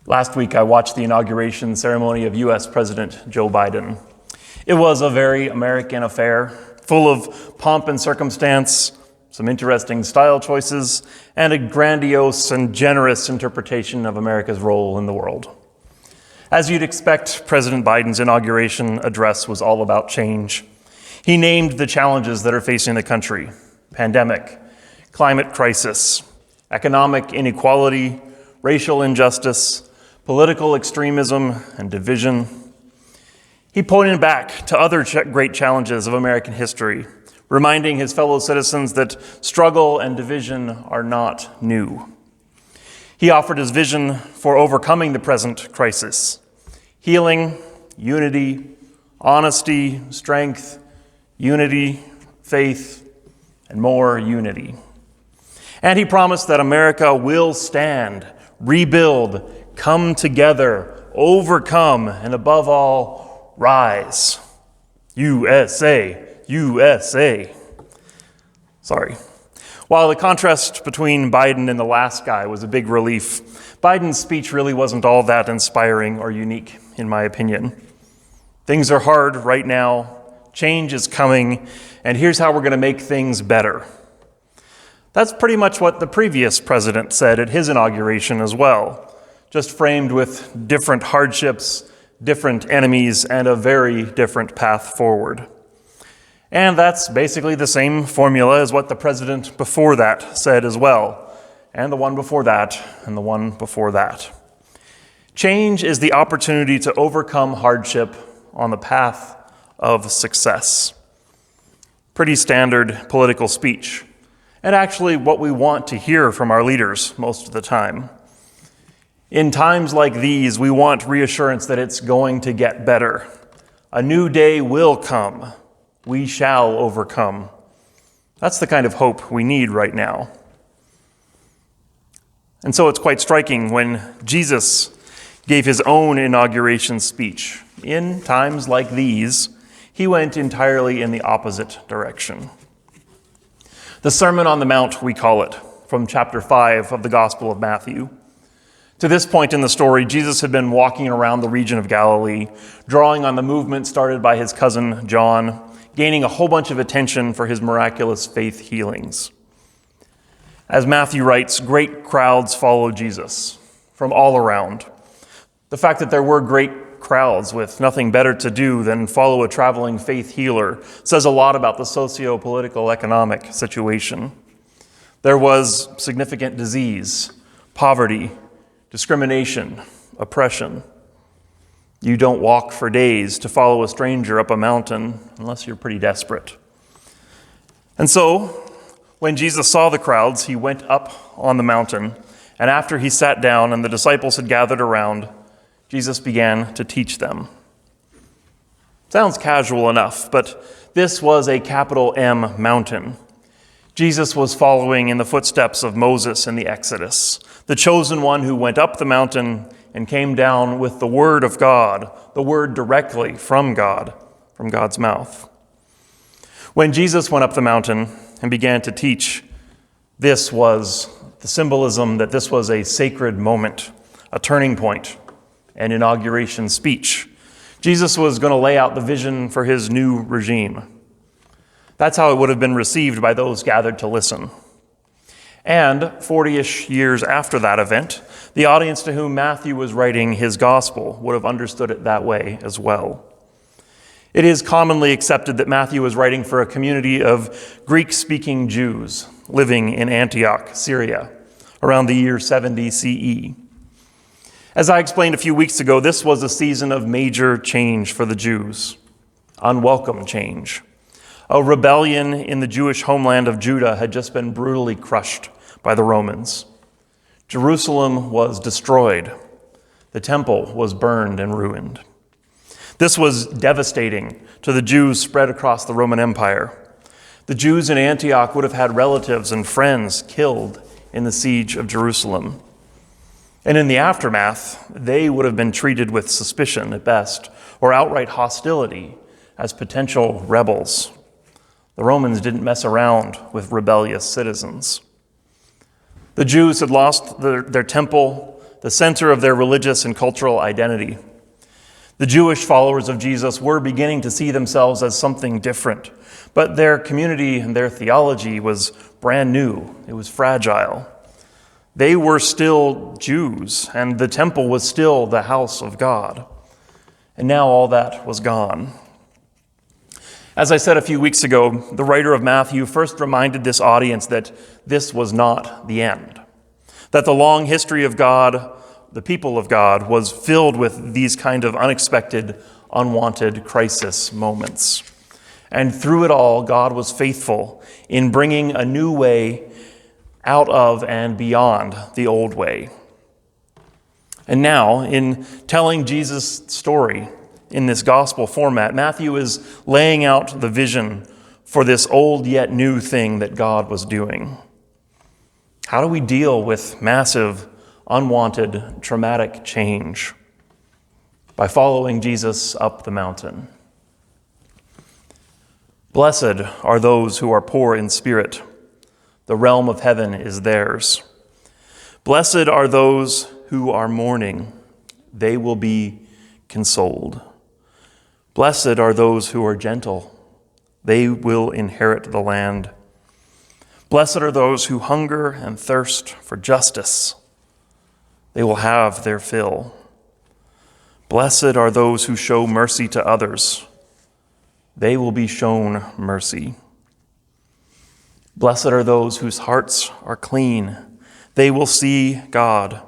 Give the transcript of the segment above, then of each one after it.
Last week, I watched the inauguration ceremony of U.S. President Joe Biden. It was a very American affair, full of pomp and circumstance, some interesting style choices, and a grandiose and generous interpretation of America's role in the world. As you'd expect, President Biden's inauguration address was all about change. He named the challenges that are facing the country: pandemic, climate crisis, economic inequality, racial injustice, political extremism, and division. He pointed back to other great challenges of American history, reminding his fellow citizens that struggle and division are not new. He offered his vision for overcoming the present crisis: healing, unity, honesty, strength, unity, faith, and more unity. And he promised that America will stand, rebuild, come together, overcome, and above all, rise. USA, USA. Sorry. While the contrast between Biden and the last guy was a big relief, Biden's speech really wasn't all that inspiring or unique, in my opinion. Things are hard right now, change is coming, and here's how we're going to make things better. That's pretty much what the previous president said at his inauguration as well, just framed with different hardships, different enemies, and a very different path forward. And that's basically the same formula as what the president before that said as well, and the one before that, and the one before that. Change is the opportunity to overcome hardship on the path of success. Pretty standard political speech, and actually what we want to hear from our leaders most of the time. In times like these, we want reassurance that it's going to get better. A new day will come. We shall overcome. That's the kind of hope we need right now. And so it's quite striking when Jesus gave his own inauguration speech. In times like these, he went entirely in the opposite direction. The Sermon on the Mount, we call it, from chapter 5 of the Gospel of Matthew. To this point in the story, Jesus had been walking around the region of Galilee, drawing on the movement started by his cousin John, gaining a whole bunch of attention for his miraculous faith healings. As Matthew writes, great crowds followed Jesus from all around. The fact that there were great crowds with nothing better to do than follow a traveling faith healer says a lot about the socio-political economic situation. There was significant disease, poverty, discrimination, oppression. You don't walk for days to follow a stranger up a mountain unless you're pretty desperate. And so, when Jesus saw the crowds, he went up on the mountain, and after he sat down and the disciples had gathered around, Jesus began to teach them. Sounds casual enough, but this was a capital M mountain. Jesus was following in the footsteps of Moses in the Exodus, the chosen one who went up the mountain and came down with the word of God, the word directly from God, from God's mouth. When Jesus went up the mountain and began to teach, this was the symbolism that this was a sacred moment, a turning point, an inauguration speech. Jesus was going to lay out the vision for his new regime. That's how it would have been received by those gathered to listen. And 40-ish years after that event, the audience to whom Matthew was writing his gospel would have understood it that way as well. It is commonly accepted that Matthew was writing for a community of Greek-speaking Jews living in Antioch, Syria, around the year 70 CE. As I explained a few weeks ago, this was a season of major change for the Jews, unwelcome change. A rebellion in the Jewish homeland of Judah had just been brutally crushed by the Romans. Jerusalem was destroyed. The temple was burned and ruined. This was devastating to the Jews spread across the Roman Empire. The Jews in Antioch would have had relatives and friends killed in the siege of Jerusalem. And in the aftermath, they would have been treated with suspicion at best, or outright hostility as potential rebels. The Romans didn't mess around with rebellious citizens. The Jews had lost their temple, the center of their religious and cultural identity. The Jewish followers of Jesus were beginning to see themselves as something different, but their community and their theology was brand new. It was fragile. They were still Jews, and the temple was still the house of God. And now all that was gone. As I said a few weeks ago, the writer of Matthew first reminded this audience that this was not the end, that the long history of God, the people of God, was filled with these kind of unexpected, unwanted crisis moments. And through it all, God was faithful in bringing a new way out of and beyond the old way. And now, in telling Jesus' story in this gospel format, Matthew is laying out the vision for this old yet new thing that God was doing. How do we deal with massive, unwanted, traumatic change? By following Jesus up the mountain. Blessed are those who are poor in spirit. The realm of heaven is theirs. Blessed are those who are mourning. They will be consoled. Blessed are those who are gentle. They will inherit the land. Blessed are those who hunger and thirst for justice. They will have their fill. Blessed are those who show mercy to others. They will be shown mercy. Blessed are those whose hearts are clean. They will see God.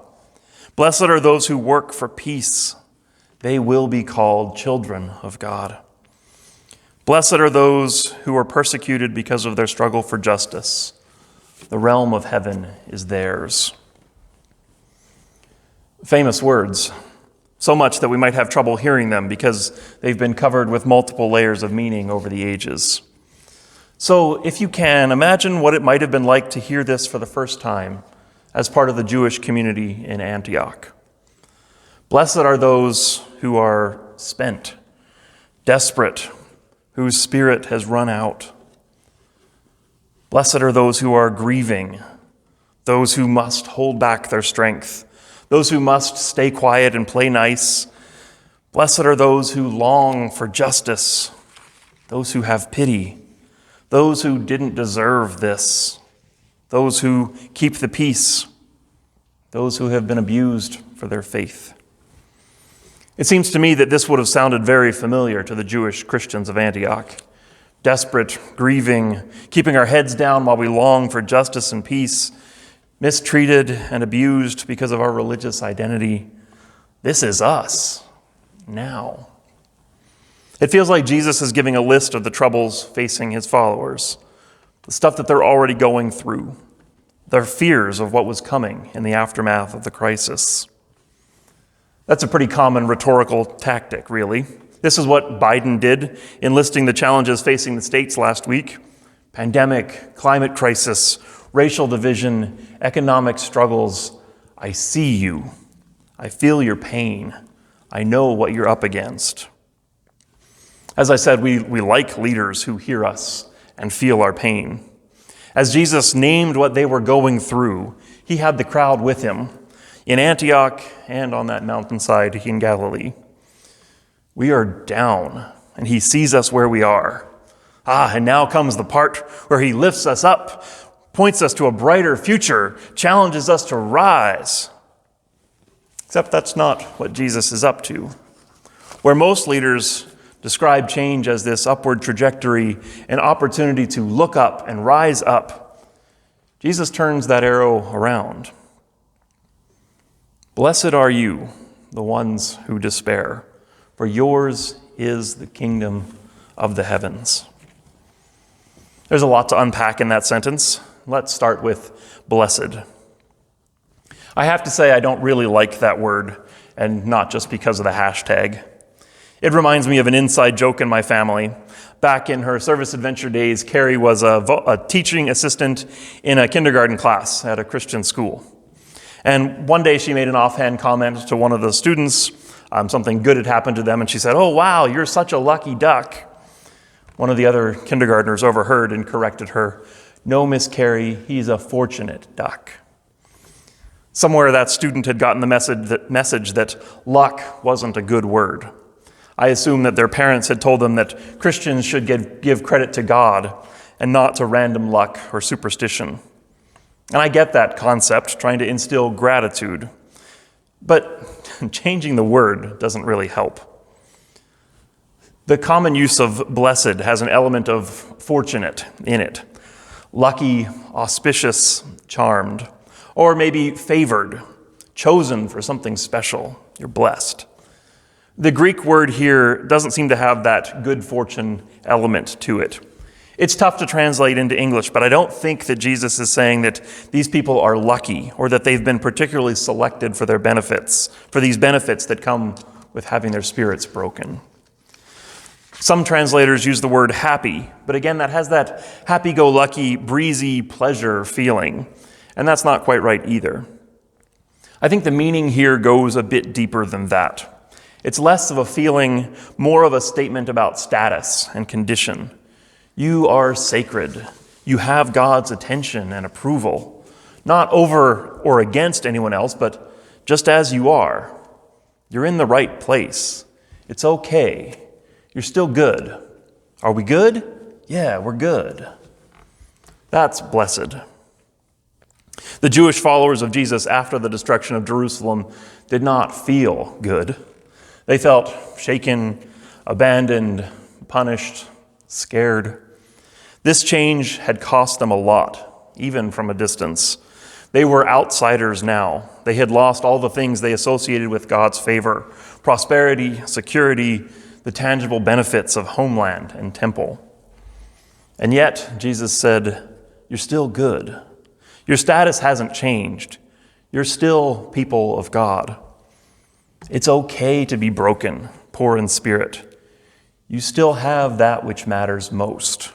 Blessed are those who work for peace. They will be called children of God. Blessed are those who are persecuted because of their struggle for justice. The realm of heaven is theirs. Famous words, so much that we might have trouble hearing them because they've been covered with multiple layers of meaning over the ages. So if you can, imagine what it might have been like to hear this for the first time as part of the Jewish community in Antioch. Blessed are those who are spent, desperate, whose spirit has run out. Blessed are those who are grieving, those who must hold back their strength, those who must stay quiet and play nice. Blessed are those who long for justice, those who have pity, those who didn't deserve this, those who keep the peace, those who have been abused for their faith. It seems to me that this would have sounded very familiar to the Jewish Christians of Antioch. Desperate, grieving, keeping our heads down while we long for justice and peace, mistreated and abused because of our religious identity. This is us now. It feels like Jesus is giving a list of the troubles facing his followers, the stuff that they're already going through, their fears of what was coming in the aftermath of the crisis. That's a pretty common rhetorical tactic, really. This is what Biden did in listing the challenges facing the states last week: pandemic, climate crisis, racial division, economic struggles. I see you. I feel your pain. I know what you're up against. As I said, we like leaders who hear us and feel our pain. As Jesus named what they were going through, he had the crowd with him in Antioch and on that mountainside in Galilee. We are down, and he sees us where we are. And now comes the part where he lifts us up, points us to a brighter future, challenges us to rise. Except that's not what Jesus is up to. Where most leaders describe change as this upward trajectory, an opportunity to look up and rise up, Jesus turns that arrow around. Blessed are you, the ones who despair, for yours is the kingdom of the heavens. There's a lot to unpack in that sentence. Let's start with blessed. I have to say I don't really like that word, and not just because of the hashtag. It reminds me of an inside joke in my family. Back in her service adventure days, Carrie was a teaching assistant in a kindergarten class at a Christian school. And one day she made an offhand comment to one of the students. Something good had happened to them, and she said, "Oh, wow, you're such a lucky duck." One of the other kindergartners overheard and corrected her. "No, Miss Carrie, he's a fortunate duck." Somewhere that student had gotten the message that luck wasn't a good word. I assume that their parents had told them that Christians should give credit to God and not to random luck or superstition. And I get that concept, trying to instill gratitude. But changing the word doesn't really help. The common use of blessed has an element of fortunate in it. Lucky, auspicious, charmed. Or maybe favored, chosen for something special. You're blessed. The Greek word here doesn't seem to have that good fortune element to it. It's tough to translate into English, but I don't think that Jesus is saying that these people are lucky or that they've been particularly selected for their benefits, for these benefits that come with having their spirits broken. Some translators use the word happy, but again, that has that happy-go-lucky, breezy pleasure feeling, and that's not quite right either. I think the meaning here goes a bit deeper than that. It's less of a feeling, more of a statement about status and condition. You are sacred. You have God's attention and approval, not over or against anyone else, but just as you are. You're in the right place. It's okay. You're still good. Are we good? Yeah, we're good. That's blessed. The Jewish followers of Jesus after the destruction of Jerusalem did not feel good. They felt shaken, abandoned, punished, scared. This change had cost them a lot, even from a distance. They were outsiders now. They had lost all the things they associated with God's favor: prosperity, security, the tangible benefits of homeland and temple. And yet, Jesus said, you're still good. Your status hasn't changed. You're still people of God. It's okay to be broken, poor in spirit. You still have that which matters most.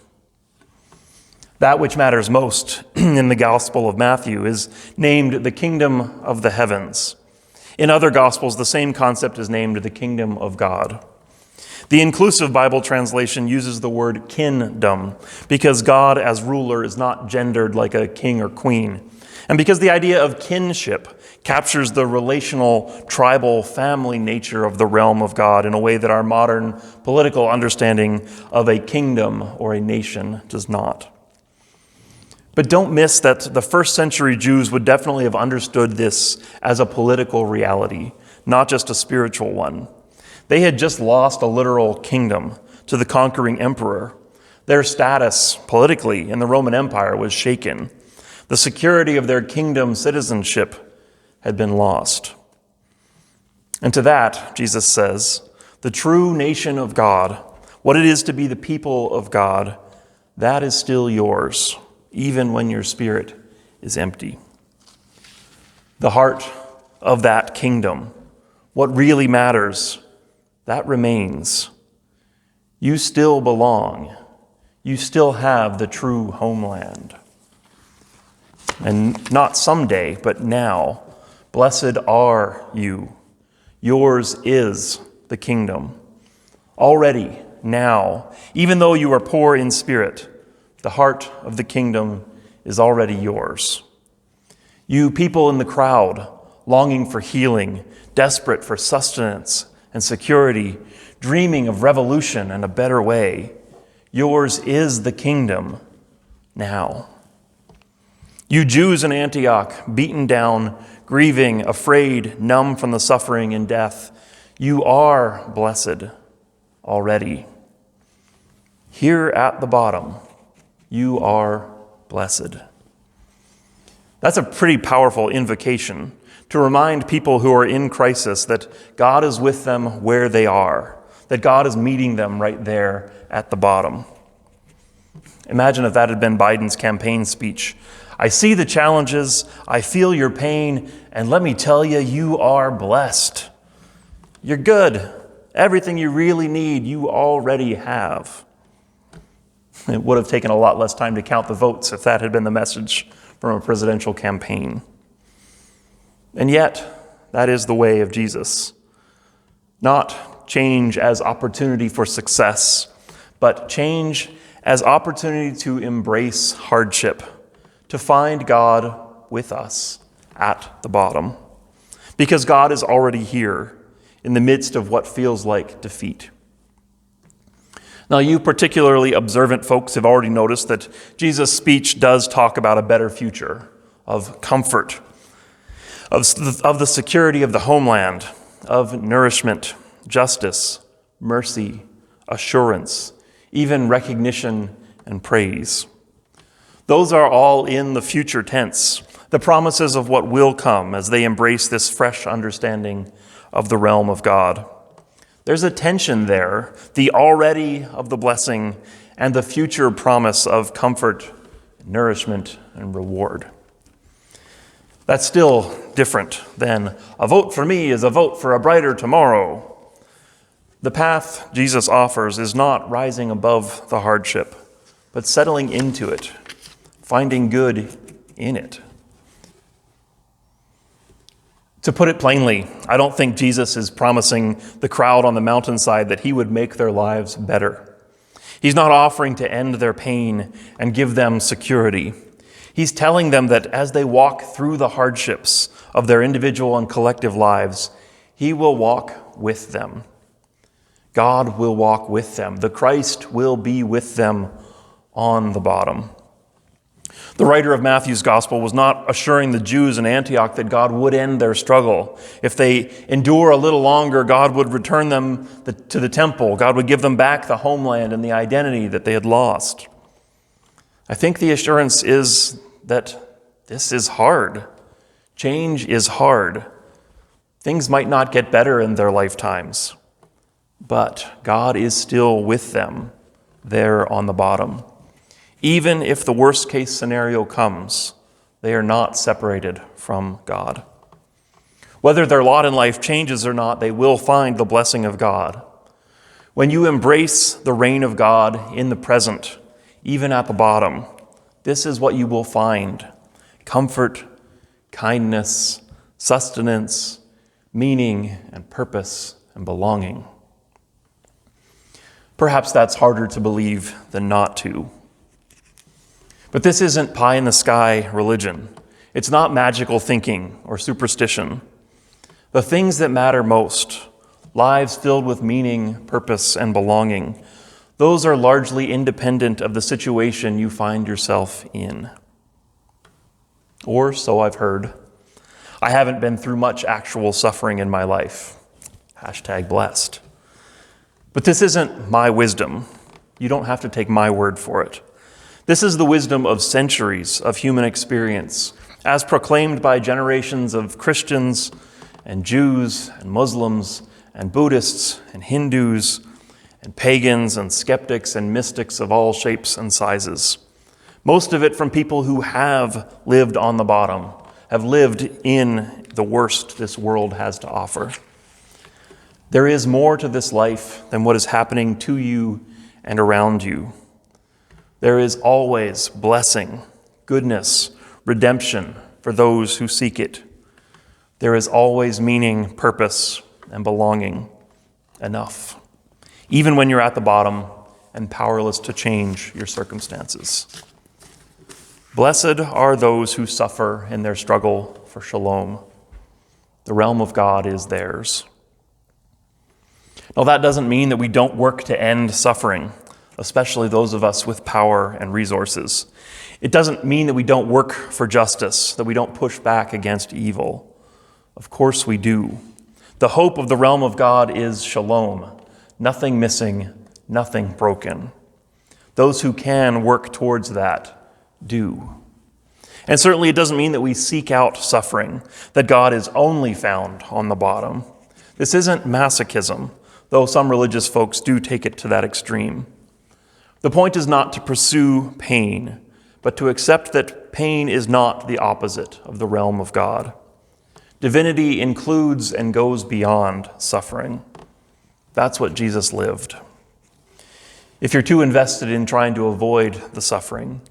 That which matters most in the Gospel of Matthew is named the kingdom of the heavens. In other Gospels, the same concept is named the kingdom of God. The inclusive Bible translation uses the word kingdom because God as ruler is not gendered like a king or queen, and because the idea of kinship captures the relational, tribal, family nature of the realm of God in a way that our modern political understanding of a kingdom or a nation does not. But don't miss that the first century Jews would definitely have understood this as a political reality, not just a spiritual one. They had just lost a literal kingdom to the conquering emperor. Their status politically in the Roman Empire was shaken. The security of their kingdom citizenship had been lost. And to that, Jesus says, the true nation of God, what it is to be the people of God, that is still yours, even when your spirit is empty. The heart of that kingdom, what really matters, that remains. You still belong. You still have the true homeland. And not someday, but now, blessed are you. Yours is the kingdom. Already, now, even though you are poor in spirit, the heart of the kingdom is already yours. You people in the crowd, longing for healing, desperate for sustenance and security, dreaming of revolution and a better way, yours is the kingdom now. You Jews in Antioch, beaten down, grieving, afraid, numb from the suffering and death, you are blessed already. Here at the bottom, you are blessed. That's a pretty powerful invocation to remind people who are in crisis that God is with them where they are, that God is meeting them right there at the bottom. Imagine if that had been Biden's campaign speech. I see the challenges, I feel your pain, and let me tell you, you are blessed. You're good. Everything you really need, you already have. It would have taken a lot less time to count the votes if that had been the message from a presidential campaign. And yet, that is the way of Jesus. Not change as opportunity for success, but change as opportunity to embrace hardship, to find God with us at the bottom, because God is already here in the midst of what feels like defeat. Now, you particularly observant folks have already noticed that Jesus' speech does talk about a better future of comfort, of the security of the homeland, of nourishment, justice, mercy, assurance, even recognition and praise. Those are all in the future tense, the promises of what will come as they embrace this fresh understanding of the realm of God. There's a tension there, the already of the blessing and the future promise of comfort, nourishment, and reward. That's still different than a vote for me is a vote for a brighter tomorrow. The path Jesus offers is not rising above the hardship, but settling into it, finding good in it. To put it plainly, I don't think Jesus is promising the crowd on the mountainside that he would make their lives better. He's not offering to end their pain and give them security. He's telling them that as they walk through the hardships of their individual and collective lives, he will walk with them. God will walk with them. The Christ will be with them on the bottom. The writer of Matthew's gospel was not assuring the Jews in Antioch that God would end their struggle. If they endure a little longer, God would return them to the temple. God would give them back the homeland and the identity that they had lost. I think the assurance is that this is hard. Change is hard. Things might not get better in their lifetimes, but God is still with them there on the bottom. Even if the worst case scenario comes, they are not separated from God. Whether their lot in life changes or not, they will find the blessing of God. When you embrace the reign of God in the present, even at the bottom, this is what you will find: comfort, kindness, sustenance, meaning and purpose and belonging. Perhaps that's harder to believe than not to. But this isn't pie-in-the-sky religion. It's not magical thinking or superstition. The things that matter most, lives filled with meaning, purpose, and belonging, those are largely independent of the situation you find yourself in. Or so I've heard. I haven't been through much actual suffering in my life. #blessed. But this isn't my wisdom. You don't have to take my word for it. This is the wisdom of centuries of human experience, as proclaimed by generations of Christians and Jews and Muslims and Buddhists and Hindus and pagans and skeptics and mystics of all shapes and sizes. Most of it from people who have lived on the bottom, have lived in the worst this world has to offer. There is more to this life than what is happening to you and around you. There is always blessing, goodness, redemption for those who seek it. There is always meaning, purpose, and belonging. Enough. Even when you're at the bottom and powerless to change your circumstances. Blessed are those who suffer in their struggle for shalom. The realm of God is theirs. Now, that doesn't mean that we don't work to end suffering, especially those of us with power and resources. It doesn't mean that we don't work for justice, that we don't push back against evil. Of course we do. The hope of the realm of God is shalom, nothing missing, nothing broken. Those who can work towards that do. And certainly it doesn't mean that we seek out suffering, that God is only found on the bottom. This isn't masochism, though some religious folks do take it to that extreme. The point is not to pursue pain, but to accept that pain is not the opposite of the realm of God. Divinity includes and goes beyond suffering. That's what Jesus lived. If you're too invested in trying to avoid the suffering,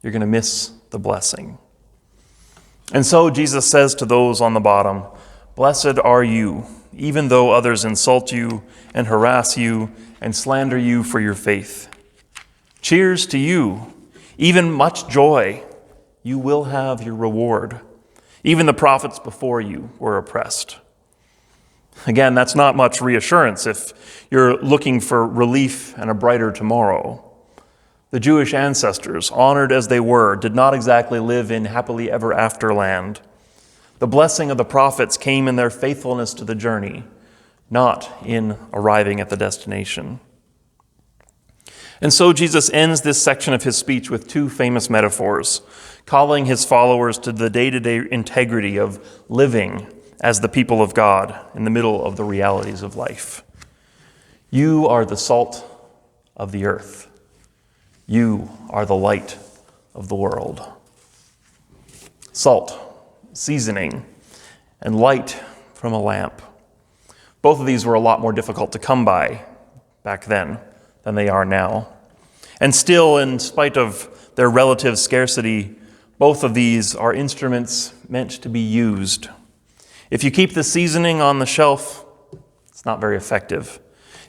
you're going to miss the blessing. And so Jesus says to those on the bottom, "Blessed are you, even though others insult you and harass you and slander you for your faith. Cheers to you, even much joy. You will have your reward. Even the prophets before you were oppressed. Again, that's not much reassurance if you're looking for relief and a brighter tomorrow. The Jewish ancestors, honored as they were, did not exactly live in happily ever after land. The blessing of the prophets came in their faithfulness to the journey, not in arriving at the destination. And so Jesus ends this section of his speech with two famous metaphors, calling his followers to the day-to-day integrity of living as the people of God in the middle of the realities of life. You are the salt of the earth. You are the light of the world. Salt, seasoning, and light from a lamp. Both of these were a lot more difficult to come by back then than they are now. And still, in spite of their relative scarcity, both of these are instruments meant to be used. If you keep the seasoning on the shelf, it's not very effective.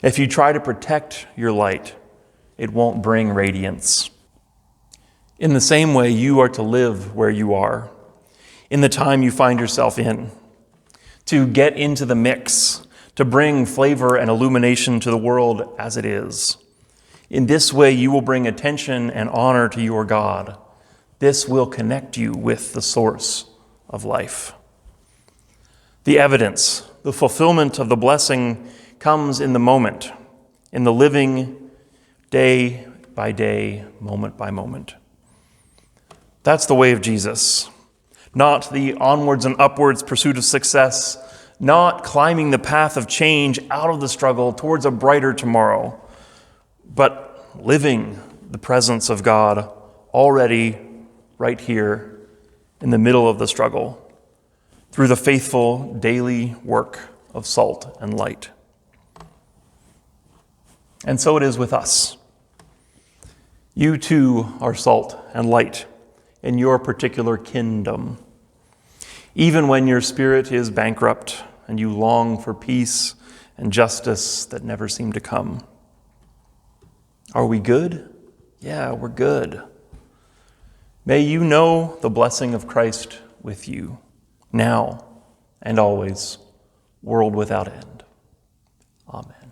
If you try to protect your light, it won't bring radiance. In the same way, you are to live where you are, in the time you find yourself in, to get into the mix, to bring flavor and illumination to the world as it is. In this way, you will bring attention and honor to your God. This will connect you with the source of life. The evidence, the fulfillment of the blessing comes in the moment, in the living day by day, moment by moment. That's the way of Jesus. Not the onwards and upwards pursuit of success, not climbing the path of change out of the struggle towards a brighter tomorrow, but living the presence of God already right here in the middle of the struggle through the faithful daily work of salt and light. And so it is with us. You too are salt and light in your particular kingdom. Even when your spirit is bankrupt and you long for peace and justice that never seem to come. Are we good? Yeah, we're good. May you know the blessing of Christ with you, now and always, world without end. Amen.